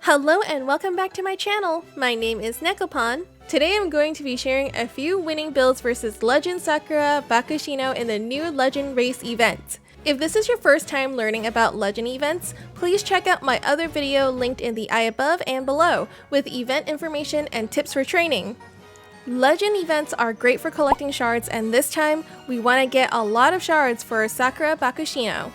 Hello and welcome back to my channel. My name is Nekopon. Today I'm going to be sharing a few winning builds versus Legend Sakura Bakushino in the new Legend Race event. If this is your first time learning about Legend events, please check out my other video linked in the eye above and below with event information and tips for training. Legend events are great for collecting shards, and this time we want to get a lot of shards for Sakura Bakushino.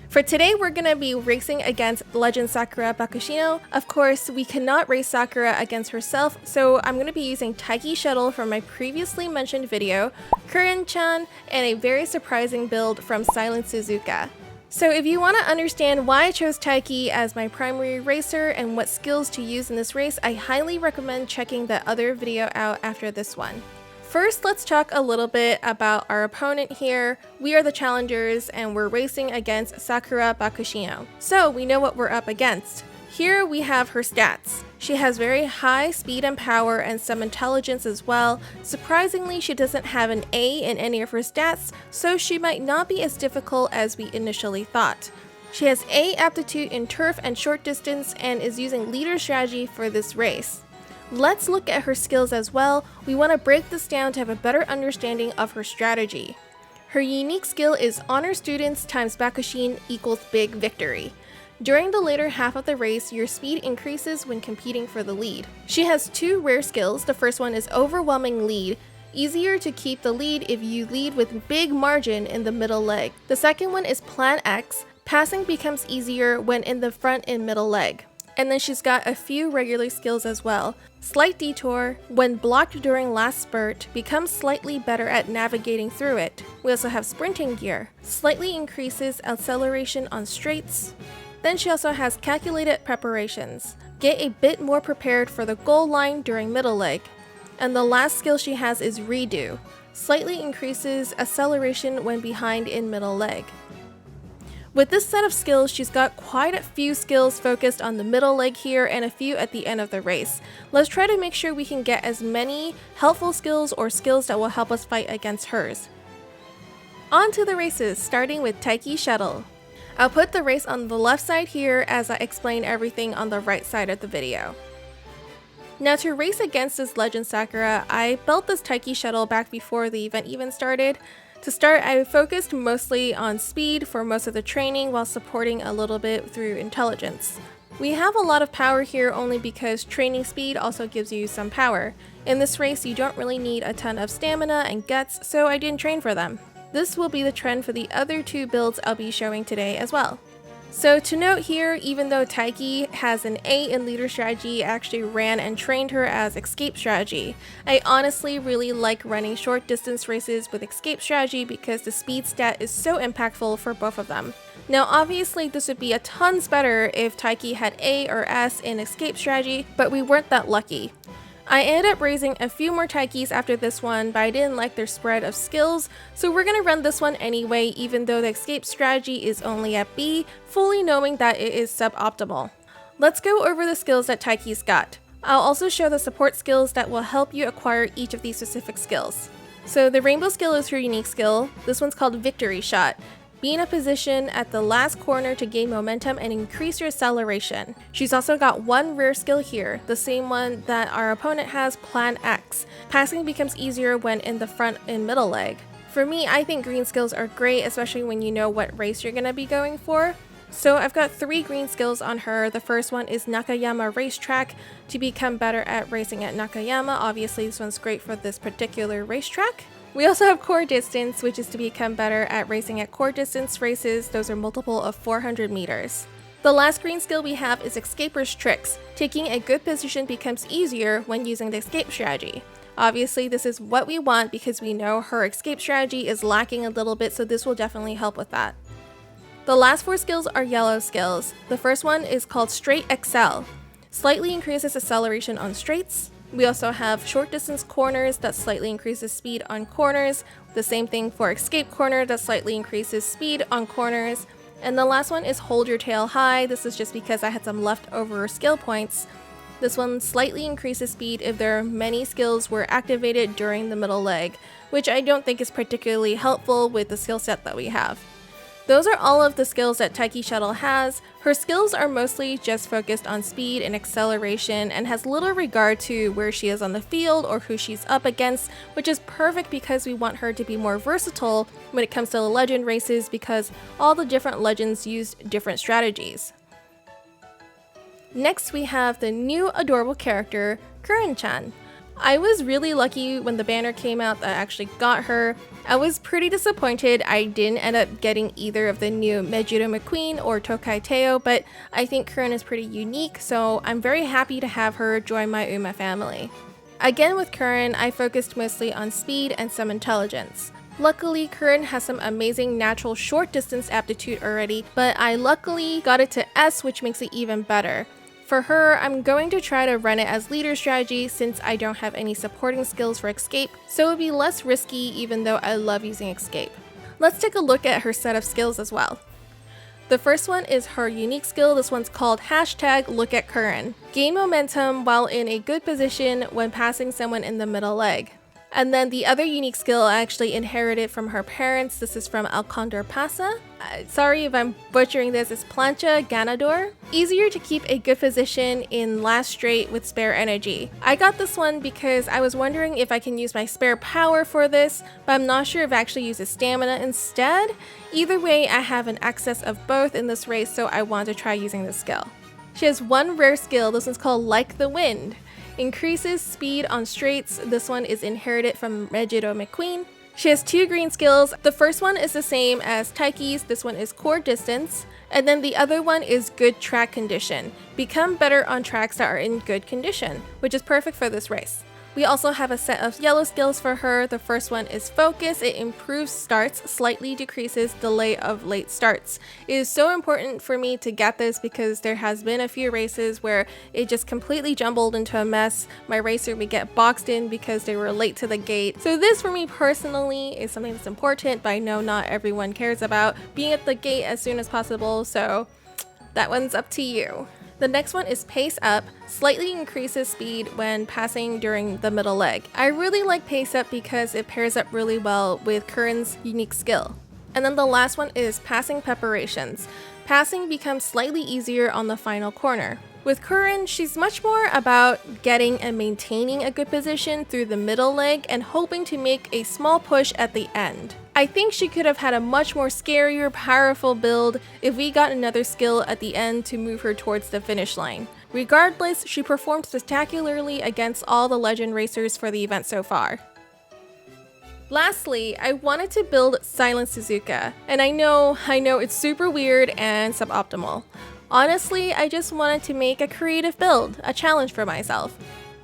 For today, we're going to be racing against Legend Sakura Bakushino. Of course, we cannot race Sakura against herself, so I'm going to be using Taiki Shuttle from my previously mentioned video, Curren-chan, and a very surprising build from Silent Suzuka. So if you want to understand why I chose Taiki as my primary racer and what skills to use in this race, I highly recommend checking the other video out after this one. First, let's talk a little bit about our opponent here. We are the challengers and we're racing against Sakura Bakushino. So we know what we're up against. Here we have her stats. She has very high speed and power and some intelligence as well. Surprisingly, she doesn't have an A in any of her stats, so she might not be as difficult as we initially thought. She has A aptitude in turf and short distance and is using leader strategy for this race. Let's look at her skills as well. We want to break this down to have a better understanding of her strategy. Her unique skill is Honor Students times Bakushin equals Big Victory. During the later half of the race, your speed increases when competing for the lead. She has two rare skills. The first one is Overwhelming Lead. Easier to keep the lead if you lead with big margin in the middle leg. The second one is Plan X. Passing becomes easier when in the front and middle leg. And then she's got a few regular skills as well. Slight Detour, when blocked during last spurt, becomes slightly better at navigating through it. We also have Sprinting Gear, slightly increases acceleration on straights. Then she also has Calculated Preparations, get a bit more prepared for the goal line during middle leg. And the last skill she has is Redo, slightly increases acceleration when behind in middle leg. With this set of skills, she's got quite a few skills focused on the middle leg here and a few at the end of the race. Let's try to make sure we can get as many helpful skills or skills that will help us fight against hers. On to the races, starting with Taiki Shuttle. I'll put the race on the left side here as I explain everything on the right side of the video. Now to race against this Legend Sakura, I built this Taiki Shuttle back before the event even started. To start, I focused mostly on speed for most of the training while supporting a little bit through intelligence. We have a lot of power here only because training speed also gives you some power. In this race, you don't really need a ton of stamina and guts, so I didn't train for them. This will be the trend for the other two builds I'll be showing today as well. So to note here, even though Taiki has an A in leader strategy, I actually ran and trained her as escape strategy. I honestly really like running short distance races with escape strategy because the speed stat is so impactful for both of them. Now obviously this would be a tons better if Taiki had A or S in escape strategy, but we weren't that lucky. I ended up raising a few more Taikis after this one, but I didn't like their spread of skills, so we're gonna run this one anyway, even though the escape strategy is only at B, fully knowing that it is suboptimal. Let's go over the skills that Taiki's got. I'll also show the support skills that will help you acquire each of these specific skills. So the rainbow skill is her unique skill. This one's called Victory Shot. Be in a position at the last corner to gain momentum and increase your acceleration. She's also got one rare skill here, the same one that our opponent has, Plan X. Passing becomes easier when in the front and middle leg. For me, I think green skills are great, especially when you know what race you're going to be going for. So I've got 3 green skills on her. The first one is Nakayama Racetrack, to become better at racing at Nakayama. Obviously this one's great for this particular racetrack. We also have Core Distance, which is to become better at racing at core distance races. Those are multiple of 400 meters. The last green skill we have is Escaper's Tricks. Taking a good position becomes easier when using the escape strategy. Obviously this is what we want because we know her escape strategy is lacking a little bit, so this will definitely help with that. The last 4 skills are yellow skills. The first one is called Straight Excel. Slightly increases acceleration on straights. We also have short distance corners that slightly increases speed on corners. The same thing for escape corner that slightly increases speed on corners. And the last one is Hold Your Tail High. This is just because I had some leftover skill points. This one slightly increases speed if there are many skills were activated during the middle leg, which I don't think is particularly helpful with the skill set that we have. Those are all of the skills that Taiki Shuttle has. Her skills are mostly just focused on speed and acceleration and has little regard to where she is on the field or who she's up against, which is perfect because we want her to be more versatile when it comes to the legend races because all the different legends use different strategies. Next we have the new adorable character, Curren-chan. I was really lucky when the banner came out that I actually got her. I was pretty disappointed I didn't end up getting either of the new Mejiro McQueen or Tokai Teo, but I think Curren is pretty unique, so I'm very happy to have her join my Uma family. Again with Curren, I focused mostly on speed and some intelligence. Luckily, Curren has some amazing natural short distance aptitude already, but I luckily got it to S, which makes it even better. For her, I'm going to try to run it as leader strategy since I don't have any supporting skills for escape, so it would be less risky even though I love using escape. Let's take a look at her set of skills as well. The first one is her unique skill. This one's called #LookAtCurren. Gain momentum while in a good position when passing someone in the middle leg. And then the other unique skill I actually inherited from her parents. This is from Alcondor Pasa. Sorry if I'm butchering this, it's Plancha Ganador. Easier to keep a good position in last straight with spare energy. I got this one because I was wondering if I can use my spare power for this, but I'm not sure if I actually use a stamina instead. Either way, I have an excess of both in this race, so I want to try using this skill. She has one rare skill. This one's called Like the Wind. Increases speed on straights. This one is inherited from Mejiro McQueen. She has two green skills. The first one is the same as Taiki's. This one is core distance. And then the other one is good track condition. Become better on tracks that are in good condition, which is perfect for this race. We also have a set of yellow skills for her. The first one is focus. It improves starts, slightly decreases delay of late starts. It is so important for me to get this because there has been a few races where it just completely jumbled into a mess. My racer would get boxed in because they were late to the gate. So this for me personally is something that's important, but I know not everyone cares about being at the gate as soon as possible, so that one's up to you. The next one is Pace Up, slightly increases speed when passing during the middle leg. I really like Pace Up because it pairs up really well with Curren's unique skill. And then the last one is Passing Preparations. Passing becomes slightly easier on the final corner. With Curren, she's much more about getting and maintaining a good position through the middle leg and hoping to make a small push at the end. I think she could have had a much more scarier, powerful build if we got another skill at the end to move her towards the finish line. Regardless, she performed spectacularly against all the legend racers for the event so far. Lastly, I wanted to build Silent Suzuka, and I know it's super weird and suboptimal. Honestly, I just wanted to make a creative build, a challenge for myself.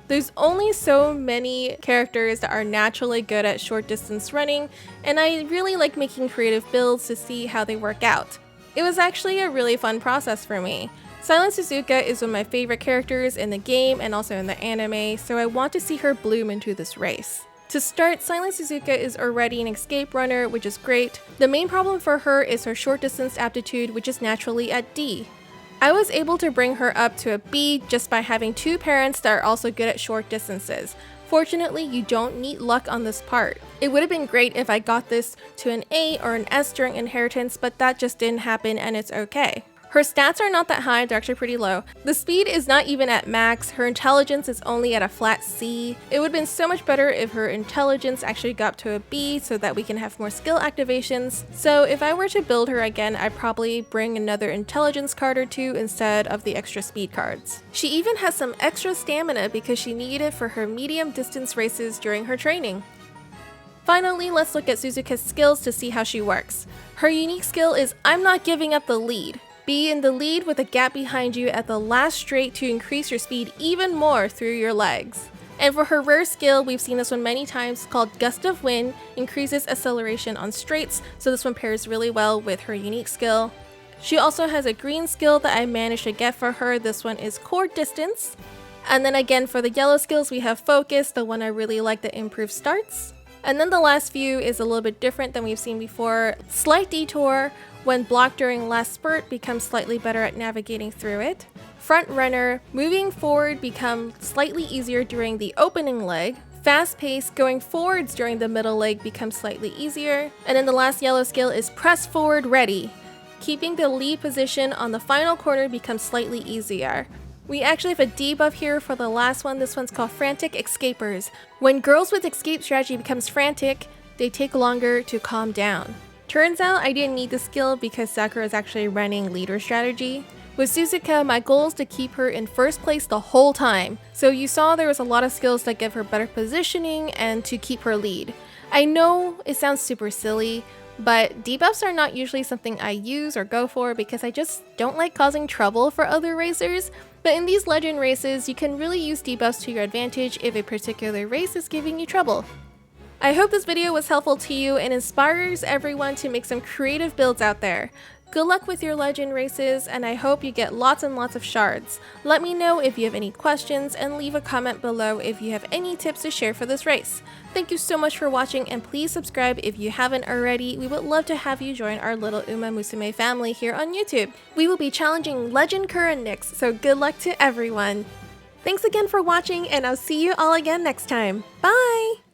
There's only so many characters that are naturally good at short distance running, and I really like making creative builds to see how they work out. It was actually a really fun process for me. Silent Suzuka is one of my favorite characters in the game and also in the anime, so I want to see her bloom into this race. To start, Silent Suzuka is already an escape runner, which is great. The main problem for her is her short distance aptitude, which is naturally at D. I was able to bring her up to a B just by having two parents that are also good at short distances. Fortunately, you don't need luck on this part. It would have been great if I got this to an A or an S during inheritance, but that just didn't happen and it's okay. Her stats are not that high, they're actually pretty low. The speed is not even at max, her intelligence is only at a flat C. It would have been so much better if her intelligence actually got to a B so that we can have more skill activations. So if I were to build her again, I'd probably bring another intelligence card or two instead of the extra speed cards. She even has some extra stamina because she needed it for her medium distance races during her training. Finally, let's look at Suzuka's skills to see how she works. Her unique skill is I'm not giving up the lead. Be in the lead with a gap behind you at the last straight to increase your speed even more through your legs. And for her rare skill, we've seen this one many times, called Gust of Wind, increases acceleration on straights, so this one pairs really well with her unique skill. She also has a green skill that I managed to get for her. This one is Core Distance. And then again for the yellow skills, we have Focus, the one I really like that improves starts. And then the last few is a little bit different than we've seen before. Slight Detour, when blocked during last spurt, becomes slightly better at navigating through it. Front Runner, moving forward becomes slightly easier during the opening leg. Fast Pace, going forwards during the middle leg becomes slightly easier. And then the last yellow skill is Press Forward Ready. keeping the lead position on the final corner becomes slightly easier. We actually have a debuff here for the last one. This one's called Frantic Escapers. When girls with escape strategy becomes frantic, they take longer to calm down. Turns out I didn't need the skill because Sakura is actually running leader strategy. With Suzuka, my goal is to keep her in first place the whole time. So you saw there was a lot of skills that give her better positioning and to keep her lead. I know it sounds super silly, but debuffs are not usually something I use or go for because I just don't like causing trouble for other racers. But in these legend races, you can really use debuffs to your advantage if a particular race is giving you trouble. I hope this video was helpful to you and inspires everyone to make some creative builds out there. Good luck with your legend races, and I hope you get lots and lots of shards. Let me know if you have any questions and leave a comment below if you have any tips to share for this race. Thank you so much for watching, and please subscribe if you haven't already. We would love to have you join our little Uma Musume family here on YouTube. We will be challenging Legend Curren next, so good luck to everyone. Thanks again for watching, and I'll see you all again next time. Bye!